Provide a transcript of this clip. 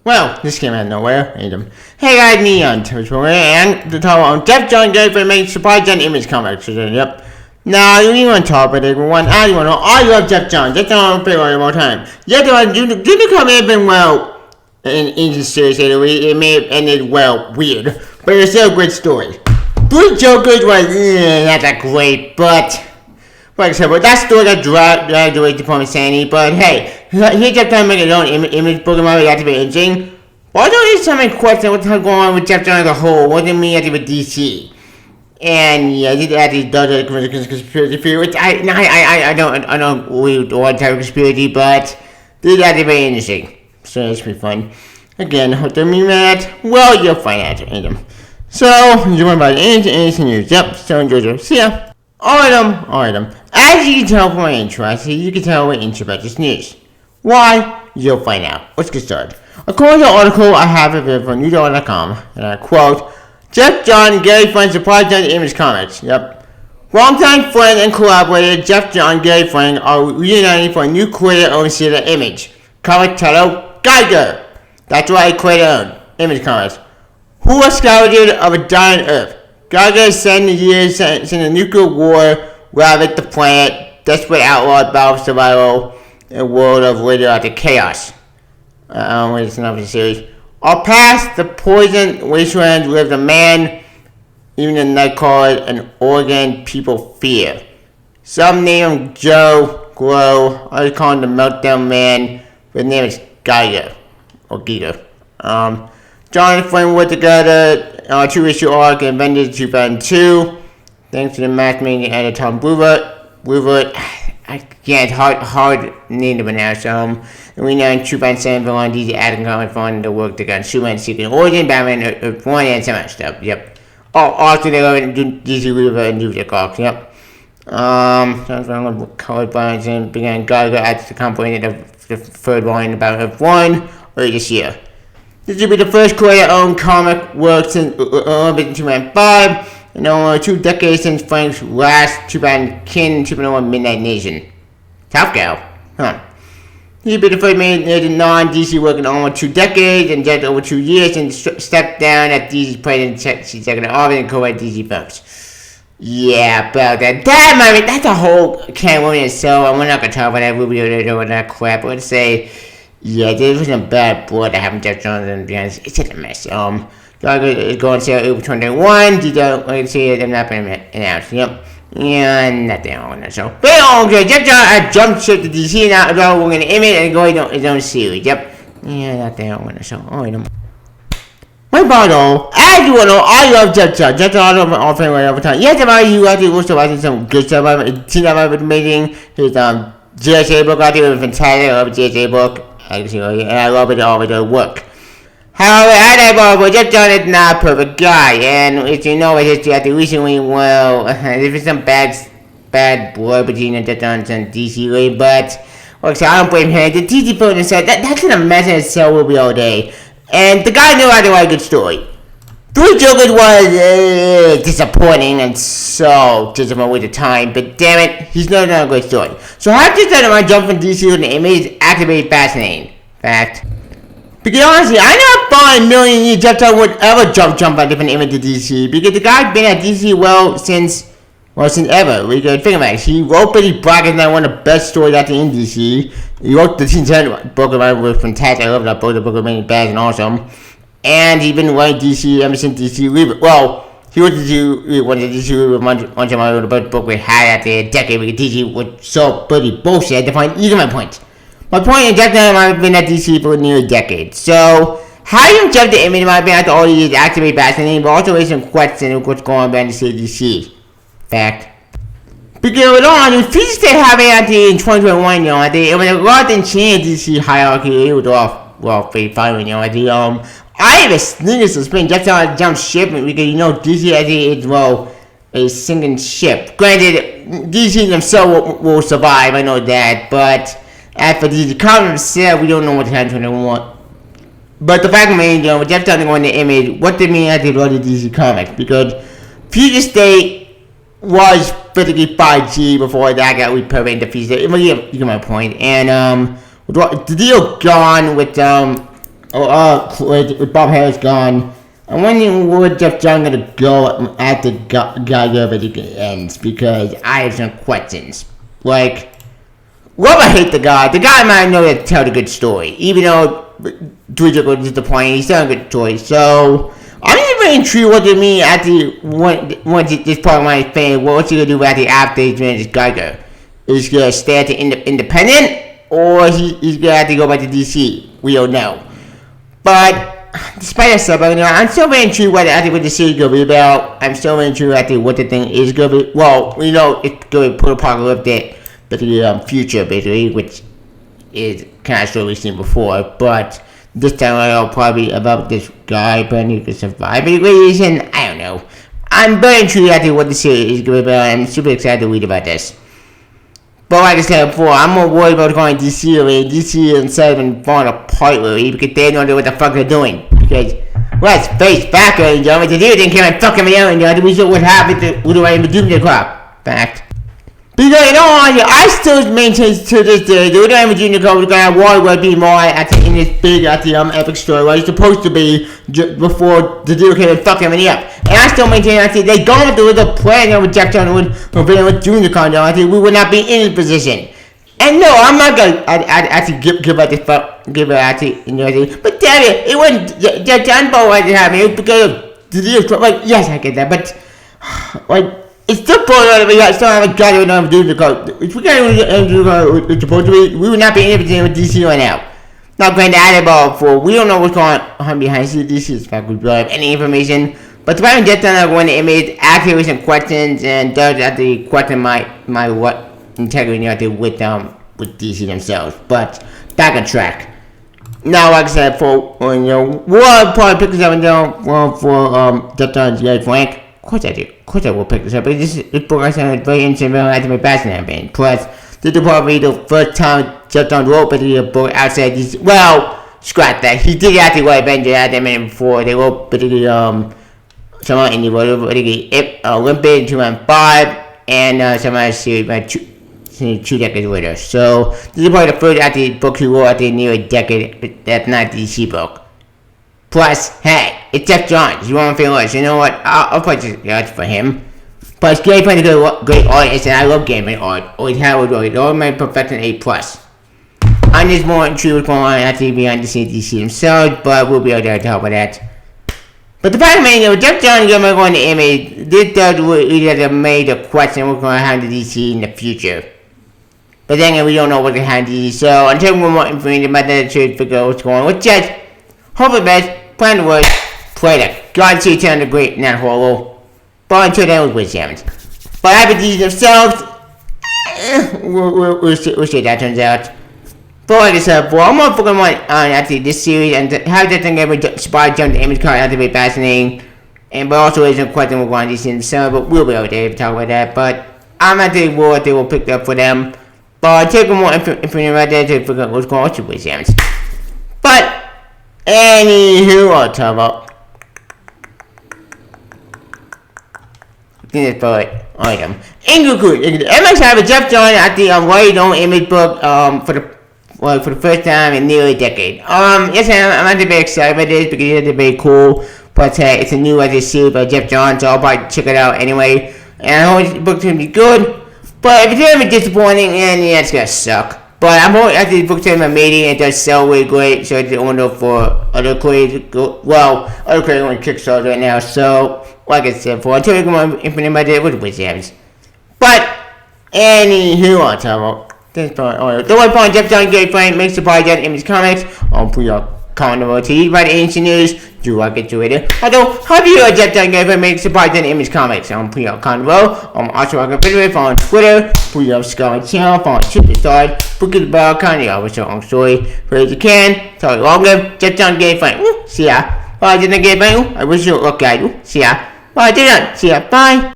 Well, this came out of nowhere. Hey guys, me on Twitch and the talk on Geoff Johns Gary Frank made surprise on image comics. Yep. Now you want to talk about everyone. I want to know. I love Geoff Johns. That's all I'm saying all the time. Yeah, didn't come in been well in the series. It may have ended well weird, but it's still a great story. Blue Jokers was not that great, but. Like I said, but that story got dragged away to Department Sandy. But hey, here's Geoff Johns making his own image book about it. That's very interesting. Also, there's some question what's going on with Geoff Johns as a whole. What do you mean after with DC? And yeah, he actually does a conspiracy theory, which I don't believe all type of conspiracy, but this is actually very interesting. So it's pretty fun. Again, what do you mean that? Well, you'll find out. So, you want about anything news? Yep. So enjoy it. See ya. Alright. As you can tell from my intro, you can tell we're into about this news. Why? You'll find out. Let's get started. According to the article I have available from newshour.com, and I quote, Geoff Johns Gary Frank surprised on the Image Comics. Yep. Longtime friend and collaborator Geoff Johns Gary Frank are reuniting for a new creator-owned series of Image. Comic title, Geiger. That's right, creator-owned. Image Comics. Who are scavengers of a dying Earth? Geiger spent the years since a nuclear war ravaged the planet, desperate outlaw battle for survival in a world of radioactive chaos. It's another series. All past the poisoned wasteland lives a man, even the night called an organ people fear. Some name him Joe Glow, others call him the Meltdown Man, but his name is Geiger, or Giger. John and Frank worked together on a 2-issue arc in Avengers 2002, thanks to the matchmaking editor Tom Brewer. I can't hard name to pronounce. And we know in 2007 villain DC Adam Comics found the work together on Superman Secret Origin, Batman Earth 1, and some other stuff. Yep. Also they go to DC River and do the arcs. Yep. Colored Bonds and began Geiger at the company the third volume about Earth 1 early this year. This will be the first creator-owned comic work since 2005, and over 2 decades since Frank's last Superman Kin Superman Midnight Nation. Top gal, huh? He'll be the first major non-DC work in almost 2 decades, and just over 2 years since stepped down at DC's president, executive office, and co-write DC films. Yeah, about that. That's a whole can of women, so we're not gonna talk about that movie or that crap. Let's say. Yeah, there was some bad blood that happened to Geoff Johns, and it's just a mess. Geiger is going to sale April 2021. Details, like I say, they're not been announced. Yep. And nothing on that show. But Geoff Johns jumped ship to DC now. We're going to Image and go his own series. Yep. Yeah, nothing on that show. My bottle, as you know, I love Geoff Johns. Geoff Johns all fan right over time. Yes, about you actually also watching some good stuff. I've seen that amazing. His JSA book out there was fantastic. I love the JSA book. Actually, and I love it all with their work. However, Geoff Johns is not a perfect guy, and as you know, his history after recently, well, there was some bad blood between Geoff Johns and DC Lee, but like I don't blame him. The DC film said that's in a mess in itself will be all day, and the guy knew how to write a good story. Blue Jokers was disappointing and so disappointing with the time, but damn it, he's not a great story. So I just said my jump from DC to the Image is actually fascinating. Fact. Because honestly, I never thought in a million years Geoff Johns would ever jump from different Image to DC, because the guy's been at DC since ever. We could think about it. He wrote Betty Black, is now one of the best stories out there in DC. He wrote the Teen Titans book about it, was fantastic. I love that book. The book was many bad and awesome. And he's been writing DC ever since DC Rebirth. Well, he went to DC Rebirth one time I wrote about the book we had after a decade because DC was so bloody bullshit. I define either my points. My point is Geoff Johns I've been at DC for nearly a decade. So, how you jump to Image might be after all these years actually fascinating, but also raise some questions of what's going on behind the DC. Fact. Because with all, if he stay having out there in 2021, I think it was a lot didn't change DC hierarchy. It was off, pretty fine, I think, I have a sneaker suspicion Geoff Johns jumped ship because DC is a sinking ship. Granted, DC themselves will survive, I know that, but as for DC Comics itself, we don't know what happens when they want. But the fact remains, with Geoff Johns going to Image, what they mean as they run the DC Comics, because Future State was basically 5G before that got repurposed into Future State. You get my point. And the deal gone with with Bob Harris gone, I'm wondering where Geoff Johns gonna go after Geiger ends, because I have some questions. Like, love or hate the guy might know how to tell a good story, even though Dweezil was disappointing, he's telling a good story. So I'm just very intrigued what they mean once this part of my fan, what's he gonna do after he's managed Geiger? Is he gonna stay at the independent, or he's gonna have to go back to DC? We don't know. But despite that stuff, I'm still very intrigued what the series is gonna be about. I'm still very intrigued what the thing is gonna be. Well, it's gonna be post-apocalyptic, but the future basically, which is kind of slowly seen before. But this time it'll probably about this guy, but he can survive any reason. I don't know. I'm very intrigued what the series is gonna be about. I'm super excited to read about this. But like I said before, I'm more worried about going to DC already. DC instead of falling apart already, because they don't know what the fuck they're doing. Because, let's face back, the dude came and fucking me out, we saw what happened to the Doomsday Clock. Fact. Because, I still maintain to this day, the Doomsday Clock was gonna Warlord be more in this big, epic story, what it's supposed to be before the dude came and fucking me up. And I still maintain, they gone through the plan with Geoff Johns with Junior Condo, we would not be in this position. And no, I'm not gonna give out this fuck, but damn it wasn't Geoff Johns' fault what happened. It was because of the deal. Like, yes, I get that, but it's still part we still haven't got it enough to do the code. If we got it's supposed to be, we would not be in anything with DC right now. Not going to add about for we don't know what's going on behind DC. Is fact we don't have any information. But the problem Geoff Johns are going to image actually some questions and does actually question my what integrity with DC themselves. But back on track. Now, like I said, for we'll probably pick this up for Geoff Johns Gary Frank. Of course I do. Of course I will pick this up. But this book I said is very interesting, very active, fascinating. Plus, this is probably the first time Geoff Johns wrote a book outside DC. Well, scrap that. He did actually write Avengers at the minute before. They wrote particularly someone in the world, Olympic in 2005, and some other series by two decades later. So this is probably the first book he wrote after near a decade. That's not a DC book. Plus, hey, it's Geoff Johns. You want to feel worse? You know what? I'll put this for him. Plus, Gary Frank is a great artist, and I love Gary Frank art. Always have it. All my perfection A+. I'm just more intrigued with going on after behind the scenes DC themselves, but we'll be able to help with that. But the fact remains, Geoff Johns is going to image. This does really made a question what's going to happen to DC in the future. But then we don't know what's going to happen to DC. So until we more information about that, should figure out what's going on. With just hope the best, plan the worst, play that. God see you on the great, not horrible. But until then, we'll Simmons. But happy DC themselves, we'll see how that turns out. But like I said before, I'm more focused on actually this series and how that thing ever spy jump the image card out to be fascinating. And but also there's a question with one DC themselves, but we'll be able to talk about that. But I'm not really what they will pick up for them. But take more information right there to figure out what's going on with Simmons. But anywho, I'll talk about. This item. In conclusion, MX have a Geoff Johns at the White On image book for the first time in nearly a decade. Yes, I'm not very excited about this because it's very cool. But it's a new series by Geoff Johns, so I'll probably check it out anyway. And I hope the book's gonna be good. But if it's gonna be disappointing, then yeah, it's gonna suck. But I'm hoping after the book's gonna be amazing, it does sell really great, so it's a window for other creators. Well, other creators on Kickstarter right now. So, like I said before, until we get more information about it, we'll Simmons. But anywho, I'll talk about. The one point Geoff Johns Gary Frank makes the podcast in his comics on pre-op Condor TV by the Ancient News. Do I get to it? Although, have you Geoff Johns Gary Frank makes the podcast in his comics on pre-op Condor? Also, I can video on Twitter, pre-op Sky Channel, on Superstar, Book of the Bell, Kanye, always your own story. For as you can, tell you longer, Geoff Johns Gary Frank. See ya. Bye, Geoff Johns Gary Frank. I wish you luck, guys. See ya. Bye, see ya. Bye.